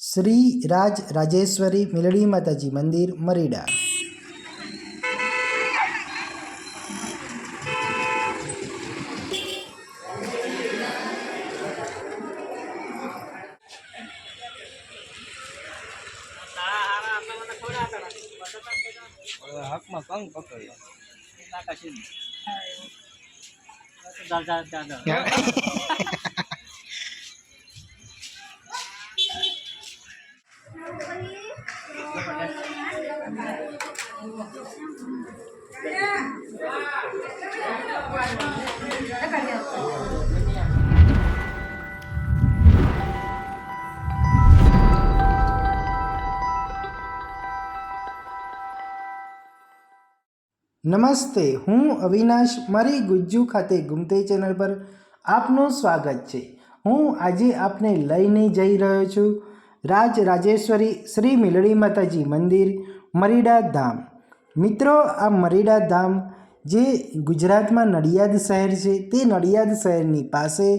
શ્રી રાજ રાજેશ્વરી મેલડી માતાજી મંદિર મરીડા। હાથમાં કંગ પકડ્યો નમસ્તે, હું અવિનાશ મારી ગુજ્જુ ખાતે ગુમતે ચેનલ પર આપનું સ્વાગત છે। હું આજે આપને લઈને જઈ રહ્યો છું રાજ રાજેશ્વરી શ્રી મેલડી માતાજી મંદિર મરીડા ધામ। મિત્રો, આ મરીડા ધામ જે ગુજરાતમાં નડિયાદ શહેર છે તે નડિયાદ શહેરની પાસે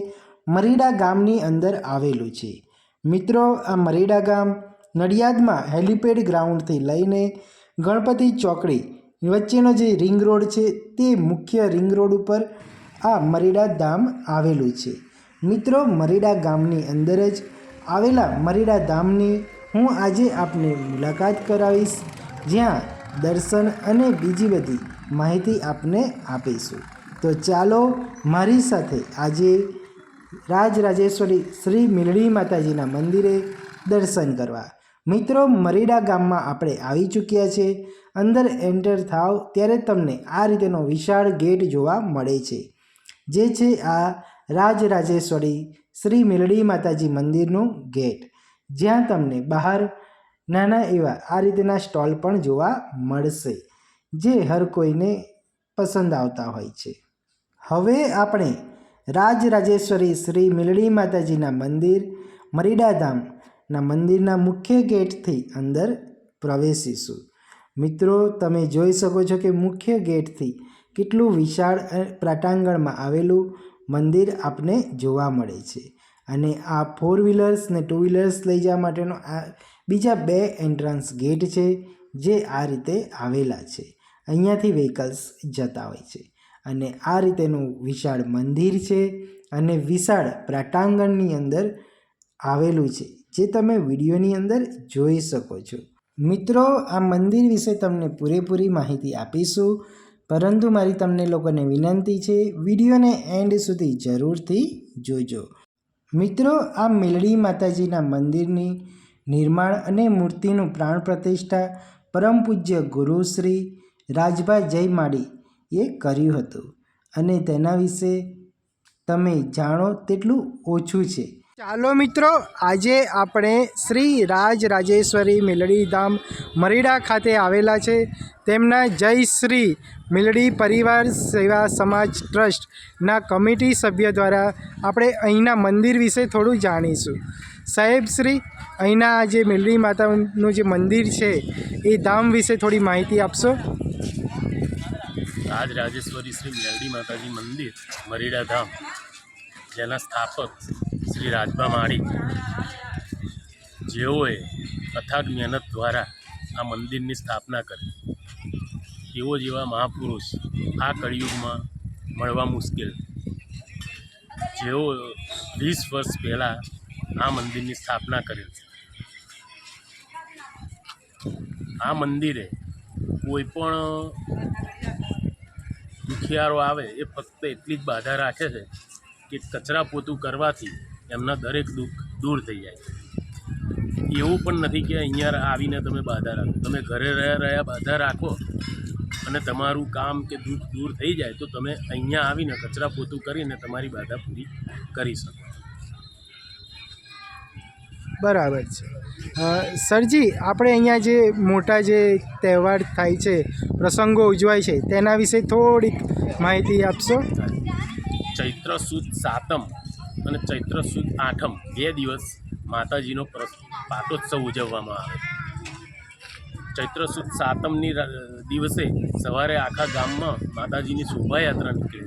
મરીડા ગામની અંદર આવેલું છે। મિત્રો, આ મરીડા ગામ નડિયાદમાં હેલિપેડ ગ્રાઉન્ડથી લઈને ગણપતિ ચોકડી વચ્ચેનો જે રિંગ રોડ છે તે મુખ્ય રિંગ રોડ ઉપર આ મરીડા ધામ આવેલું છે। મિત્રો, મરીડા ગામની અંદર જ આવેલા મરીડા ધામની હું આજે આપને મુલાકાત કરાવીશ, જ્યાં દર્શન અને બીજી બધી માહિતી આપને આપીશું। તો ચાલો મારી સાથે આજે રાજ રાજેશ્વરી શ્રી મેલડી માતાજીના મંદિરે દર્શન કરવા। મિત્રો, મરીડા ગામમાં આપણે આવી ચૂક્યા છે। અંદર એન્ટર થાવ ત્યારે તમને આ રીતેનો વિશાળ ગેટ જોવા મળે છે, જે છે આ રાજ રાજેશ્વરી શ્રી મેલડી માતાજી મંદિરનું ગેટ, જ્યાં તમને બહાર નાના એવા આ રીતેના સ્ટોલ પણ જોવા મળશે, જે હર કોઈને પસંદ આવતા હોય છે। હવે આપણે રાજ રાજેશ્વરી શ્રી મેલડી માતાજીના મંદિર મરીડા ધામના મંદિરના મુખ્ય ગેટથી અંદર પ્રવેશીશું। મિત્રો, તમે જોઈ શકો છો કે મુખ્ય ગેટથી કેટલું વિશાળ પ્રાંગણમાં આવેલું મંદિર આપને જોવા મળે છે, અને આ 4 વ્હીલર્સ ને 2 વ્હીલર્સ લઈ જવા માટેનો આ બીજા 2 એન્ટ્રન્સ ગેટ છે, જે આ રીતે આવેલા છે। અહીંયાથી વ્હીકલ્સ જતા હોય છે, અને આ રીતેનું વિશાળ મંદિર છે અને વિશાળ પ્રાંગણની અંદર આવેલું છે, જે તમે વિડીયોની અંદર જોઈ શકો છો। મિત્રો, આ મંદિર વિશે તમને પૂરેપૂરી માહિતી આપીશું, પરંતુ મારી તમને લોકોને વિનંતી છે, વિડીયોને એન્ડ સુધી જરૂરથી જોજો। મિત્રો, આ મેલડી માતાજીના મંદિરની નિર્માણ અને મૂર્તિનું પ્રાણ પ્રતિષ્ઠા પરમ પૂજ્ય ગુરુ શ્રી રાજભા જય માળીએ કર્યું હતું, અને તેના વિશે તમે જાણો તેટલું ઓછું છે। ચાલો મિત્રો, આજે આપણે શ્રી રાજ રાજેશ્વરી મેલડી ધામ મરીડા ખાતે આવેલા છે તેમના જય શ્રી મેલડી પરિવાર સેવા સમાજ ટ્રસ્ટના કમિટી સભ્ય દ્વારા આપણે અહીંના મંદિર વિશે થોડું જાણીશું। સાહેબ શ્રી, અહીંના જે મેલડી માતાનું જે મંદિર છે એ ધામ વિશે થોડી માહિતી આપશો? રાજ રાજેશ્વરી શ્રી મેલડી માતાજી મંદિર મરીડા ધામ, જેના સ્થાપક શ્રી રાજભા માળી, જેઓએ અથાગ મહેનત દ્વારા આ મંદિરની સ્થાપના કરી, તેઓ જેવા મહાપુરુષ આ કળિયુગમાં મળવા મુશ્કેલ, જેઓ 20 વર્ષ પહેલાં આ મંદિરની સ્થાપના કરેલ છે। આ મંદિરે કોઈ પણ દુખિયારો આવે એ ફક્ત એટલી જ બાધા રાખે છે કે કચરા પોતું કરવાથી એમના દરેક દુઃખ દૂર થઈ જાય છે। એવું પણ નથી કે અહીંયા આવીને તમે બાધા રાખો, તમે ઘરે રહ્યા બાધા રાખો અને તમારું કામ કે દુઃખ દૂર થઈ જાય તો તમે અહીંયા આવીને કચરા પોતું કરીને તમારી બાધા પૂરી કરી શકો। બરાબર છે। સરજી, આપણે અહીંયા જે મોટા જે તહેવાર થાય છે, પ્રસંગો ઉજવાય છે, તેના વિશે થોડીક માહિતી આપશો? ચૈત્ર સુદ સાતમ અને ચૈત્ર સુદ આઠમ 2 દિવસ માતાજીનો પાટોત્સવ ઉજવવામાં આવે છે। ચૈત્ર સુદ સાતમની દિવસે સવારે આખા ગામમાં માતાજીની શોભાયાત્રા નીકળે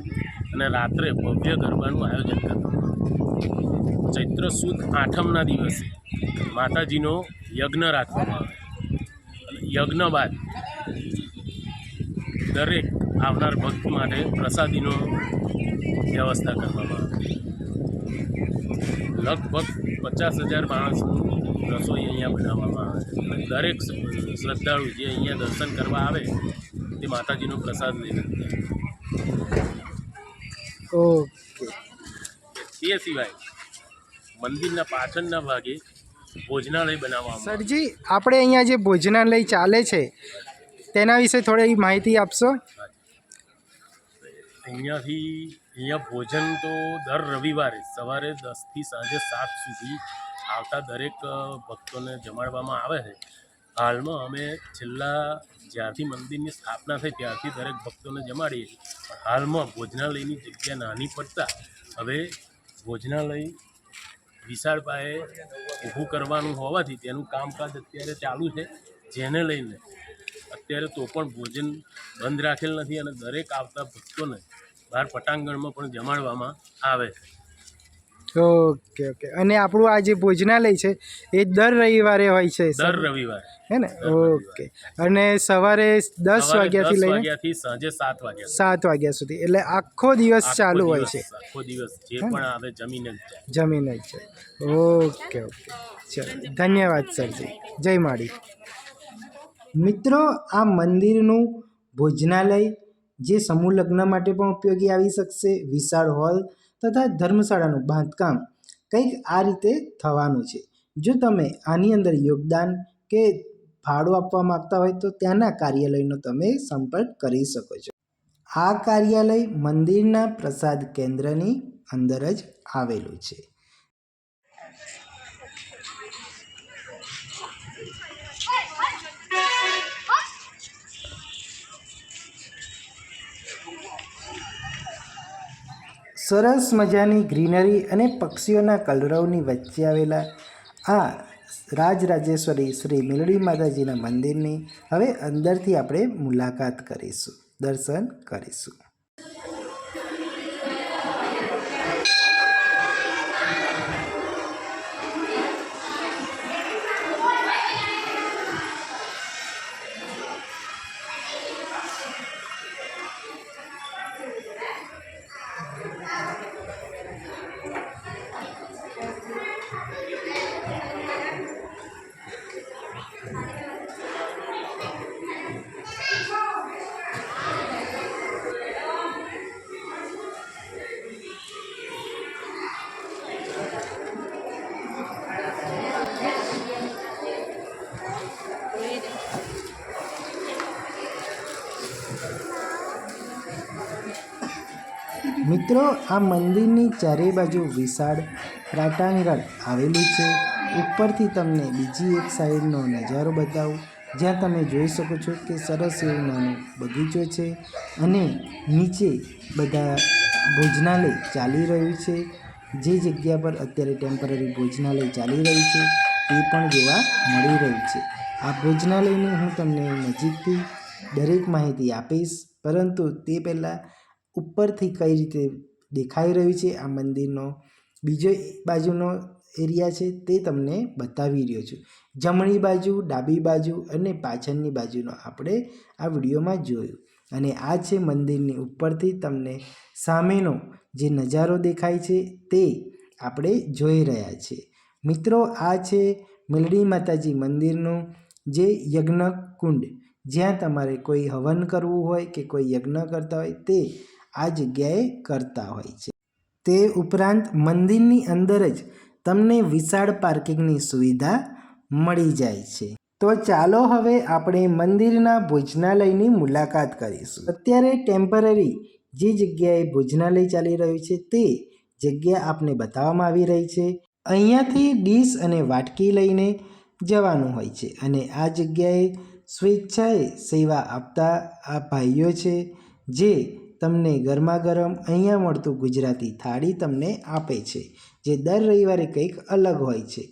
અને રાત્રે ભવ્ય ગરબાનું આયોજન કરવામાં આવે। ચૈત્ર સુદ આઠમના દિવસે માતાજીનો યજ્ઞ રાખવામાં આવે. અને યજ્ઞ બાદ દરેક આવનાર ભક્ત માટે પ્રસાદીનો વ્યવસ્થા કરવામાં આવે. લગભગ 50,000 માણસનું રસોઈ અહીંયા બનાવવામાં આવે છે. અને દરેક શ્રદ્ધાળુ જે અહીંયા દર્શન કરવા આવે તે માતાજીનો પ્રસાદ લઈને જાય. ઓકે. તે સિવાય મંદિરના પાછળના ભાગે ભોજનાલય બનાવવામાં આવે. સરજી, આપણે અહીંયા જે ભોજનાલય ચાલે છે તેના વિશે થોડી માહિતી આપશો? અહીંયા ભોજન તો દર રવિવારે સવારે 10 થી સાંજે 7 સુધી આવતા દરેક ભક્તોને જમાડવામાં આવે છે. હાલમાં અમે છેલ્લા જ્યારથી મંદિરની સ્થાપના થઈ ત્યારથી દરેક ભક્તોને જમાડીએ છીએ. પણ હાલમાં ભોજનાલયની જગ્યા નાની પડતા હવે ભોજનાલય વિશાળ પાયે ઊભું કરવાનું હોવાથી તેનું કામકાજ અત્યારે ચાલુ છે, જેને લઈને અત્યારે તો પણ ભોજન બંધ રાખેલ નથી અને દરેક આવતા ભક્તોને બહાર પટાંગણમાં પણ જમાડવામાં આવે છે. Okay okay. અને આપણું આ જે ભોજનાલય છે એ દર રવિવારે હોય છે? દર રવિવારે, હે ને? ઓકે. અને સવારે 10 વાગ્યાથી લઈને વાગ્યાથી સાંજે 7 વાગ્યા 7 વાગ્યા સુધી, એટલે આખો દિવસ ચાલુ હોય છે? આખો દિવસ જે પણ આવે જમીને જ જાય. જમીને જ છે. Okay okay. ચલો, ધન્યવાદ સરજી. જય માડી. મિત્રો, આ મંદિરનું ભોજનાલય જે સમૂહ લગ્ન માટે પણ ઉપયોગી આવી શકશે, વિશાળ હોલ તથા ધર્મશાળાનું બાંધકામ કંઈક આ રીતે થવાનું છે. જો તમે આની અંદર યોગદાન કે ફાળો આપવા માગતા હોય તો ત્યાંના કાર્યાલયનો તમે સંપર્ક કરી શકો છો. આ કાર્યાલય મંદિરના પ્રસાદ કેન્દ્રની અંદર જ આવેલું છે. સરસ મજાની ગ્રીનરી અને પક્ષીઓના કલરવની વચ્ચે આવેલા આ રાજરાજેશ્વરી શ્રી મેલડી માતાજીના મંદિરની હવે અંદરથી આપણે મુલાકાત કરીશું, દર્શન કરીશું. મિત્રો, આ મંદિરની ચારે બાજુ વિશાળ પ્રાટાંગણ આવેલું છે. ઉપરથી તમને બીજી એક સાઈડનો નજારો બતાવું, જ્યાં તમે જોઈ શકો છો કે સરસ એવું નાનો બગીચો છે અને નીચે બધા ભોજનાલય ચાલી રહ્યું છે. જે જગ્યા પર અત્યારે ટેમ્પરરી ભોજનાલય ચાલી રહ્યું છે તે પણ જોવા મળી રહ્યું છે. આ ભોજનાલયની હું તમને નજીકથી દરેક માહિતી આપીશ, પરંતુ તે પહેલાં ઉપરથી કઈ રીતે દેખાઈ રહ્યું છે આ મંદિરનો બીજો બાજુનો એરિયા છે તે તમને બતાવી રહ્યો છું. જમણી બાજુ, ડાબી બાજુ અને પાછળની બાજુનો આપણે આ વિડીયોમાં જોયું. અને આ છે મંદિરની ઉપરથી તમને સામેનો જે નજારો દેખાય છે તે આપણે જોઈ રહ્યા છીએ. મિત્રો, આ છે મેલડી માતાજી મંદિરનું જે યજ્ઞ કુંડ, જ્યાં તમારે કોઈ હવન કરવું હોય કે કોઈ યજ્ઞ કરતા હોય તે આ જગ્યાએ કરતા હોય છે. તે ઉપરાંત મંદિરની અંદર જ તમને વિશાળ પાર્કિંગની સુવિધા મળી જાય છે. તો ચાલો હવે આપણે મંદિરના ભોજનાલયની મુલાકાત કરીશું. અત્યારે ટેમ્પરરી જે જગ્યાએ ભોજનાલય ચાલી રહ્યું છે તે જગ્યા આપને બતાવવામાં આવી રહી છે. અહીંયાથી ડીશ અને વાટકી લઈને જવાનું હોય છે અને આ જગ્યાએ સ્વેચ્છાએ સેવા આપતા આ ભાઈઓ છે જે તમને ગરમા ગરમ અહીંયા મળતું ગુજરાતી થાળી તમને આપે છે, જે દર રવિવારે કંઈક અલગ હોય છે.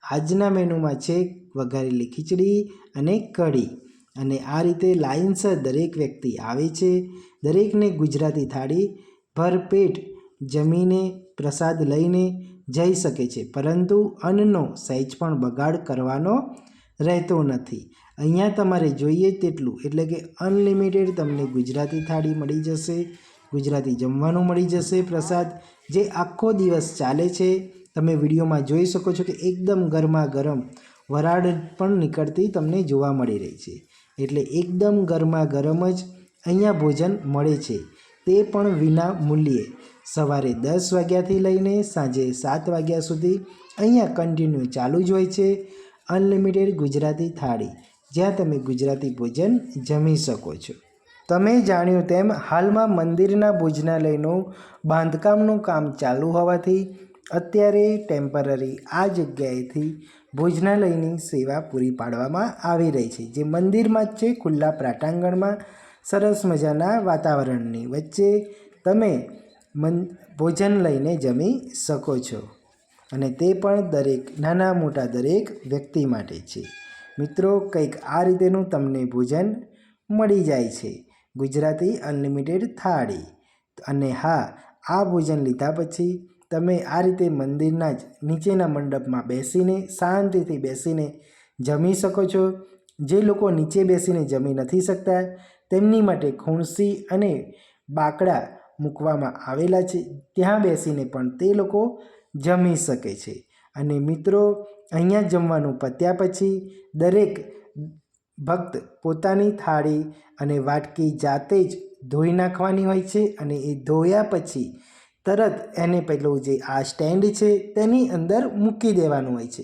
આજના મેનુમાં છે વઘારેલી ખીચડી અને કઢી, અને આ રીતે લાઇનસર દરેક વ્યક્તિ આવે છે. દરેકને ગુજરાતી થાળી ભરપેટ જમીને પ્રસાદ લઈને જઈ શકે છે, પરંતુ અન્નનો સહેજ પણ બગાડ કરવાનો રહેતો નથી. અહીંયા તમારે જોઈએ તેટલું એટલે કે અનલિમિટેડ તમને ગુજરાતી થાળી મળી જશે, ગુજરાતી જમવાનું મળી જશે. પ્રસાદ જે આખો દિવસ ચાલે છે. તમે વિડીયોમાં જોઈ શકો છો કે એકદમ ગરમા ગરમ વરાળ પણ નીકળતી તમને જોવા મળી રહી છે. એટલે એકદમ ગરમા ગરમ જ અહીંયા ભોજન મળે છે, તે પણ વિના મૂલ્યે. સવારે 10 વાગ્યાથી લઈને સાંજે 7 વાગ્યા સુધી અહીંયા કન્ટિન્યુ ચાલુ જ હોય છે અનલિમિટેડ ગુજરાતી થાળી, જ્યાં તમે ગુજરાતી ભોજન જમી શકો છો. તમે જાણ્યું તેમ હાલમાં મંદિરના ભોજનાલયનું બાંધકામનું કામ ચાલુ હોવાથી અત્યારે ટેમ્પરરી આ જગ્યાએથી ભોજનાલયની સેવા પૂરી પાડવામાં આવી રહી છે, જે મંદિરમાં જ છે, ખુલ્લા પ્રાટાંગણમાં સરસ મજાના વાતાવરણની વચ્ચે તમે ભોજન લઈને જમી શકો છો. અને તે પણ દરેક નાના મોટા દરેક વ્યક્તિ માટે છે. મિત્રો, કંઈક આ રીતેનું તમને ભોજન મળી જાય છે, ગુજરાતી અનલિમિટેડ થાળી. અને હા, આ ભોજન લીધા પછી તમે આ રીતે મંદિરના જ નીચેના મંડપમાં બેસીને શાંતિથી બેસીને જમી શકો છો. જે લોકો નીચે બેસીને જમી નથી શકતા તેમની માટે ખુરશી અને બાકડા મૂકવામાં આવેલા છે, ત્યાં બેસીને પણ તે લોકો જમી શકે છે. અને મિત્રો, અહીંયા જમવાનું પત્યા પછી દરેક ભક્ત પોતાની થાળી અને વાટકી જાતે જ ધોઈ નાખવાની હોય છે, અને એ ધોયા પછી તરત એને પેલું જે આ સ્ટેન્ડ છે તેની અંદર મૂકી દેવાનું હોય છે,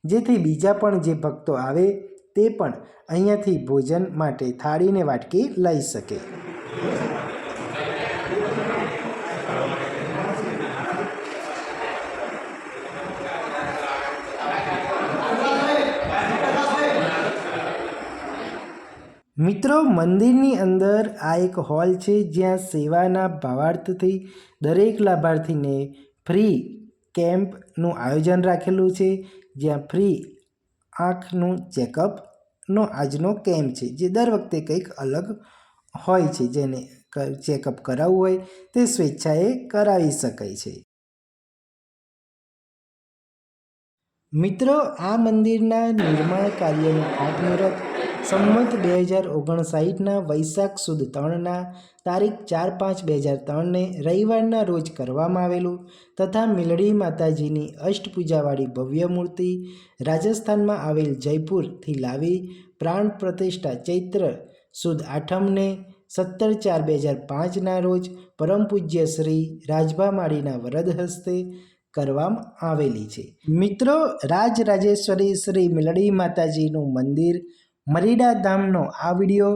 જેથી બીજા પણ જે ભક્તો આવે તે પણ અહીંયાથી ભોજન માટે થાળીને વાટકી લઈ શકે. મિત્રો, મંદિરની અંદર આ એક હોલ છે, જ્યાં સેવાના ભાવાર્થથી દરેક લાભાર્થીને ફ્રી કેમ્પનું આયોજન રાખેલું છે, જ્યાં ફ્રી આંખનું ચેકઅપનો આજનો કેમ્પ છે, જે દર વખતે કંઈક અલગ હોય છે. જેને ચેકઅપ કરાવવું હોય તે સ્વેચ્છાએ કરાવી શકાય છે. મિત્રો, આ મંદિરના નિર્માણ કાર્યનું ખાતમુહૂર્ત સંમત 2059ના વૈશાખ સુદ 3ના તારીખ 4/5/2003ને રવિવારના રોજ કરવામાં આવેલું તથા મિલડી માતાજીની અષ્ટપૂજાવાળી ભવ્ય મૂર્તિ રાજસ્થાનમાં આવેલ જયપુરથી લાવી પ્રાણ પ્રતિષ્ઠા ચૈત્ર સુદ 8મને 17/4/2005ના રોજ પરમ પૂજ્ય શ્રી રાજભા માળીના વરદ હસ્તે કરવામાં આવેલી છે. મિત્રો, રાજરાજેશ્વરી શ્રી મિલડી માતાજીનું મંદિર મરીડા ધામનો આ વિડીયો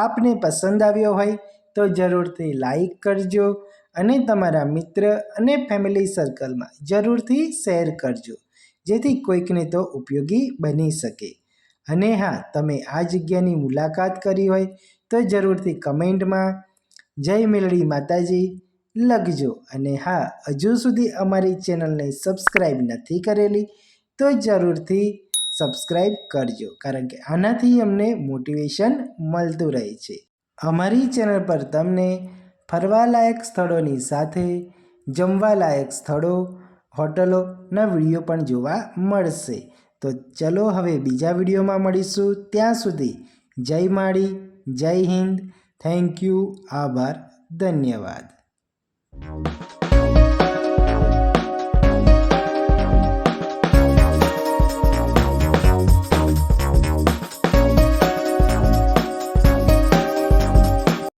આપને પસંદ આવ્યો હોય તો જરૂરથી લાઈક કરજો અને તમારા મિત્ર અને ફેમિલી સર્કલમાં જરૂરથી શેર કરજો, જેથી કોઈકને તો ઉપયોગી બની શકે. અને હા, તમે આ જગ્યાની મુલાકાત કરી હોય તો જરૂરથી કમેન્ટમાં જય મિલડી માતાજી લખજો. અને હા, હજુ સુધી અમારી ચેનલને સબસ્ક્રાઈબ નથી કરેલી તો જરૂરથી સબસ્ક્રાઈબ કરજો, કારણ કે આનાથી અમને મોટિવેશન મળતું રહે છે. અમારી ચેનલ પર તમને ફરવાલાયક સ્થળોની સાથે જમવાલાયક સ્થળો, હોટલોના વિડીયો પણ જોવા મળશે. તો ચલો હવે બીજા વિડીયોમાં મળીશું. ત્યાં સુધી જય માળી, જય હિન્દ, થેન્ક યુ, આભાર, ધન્યવાદ.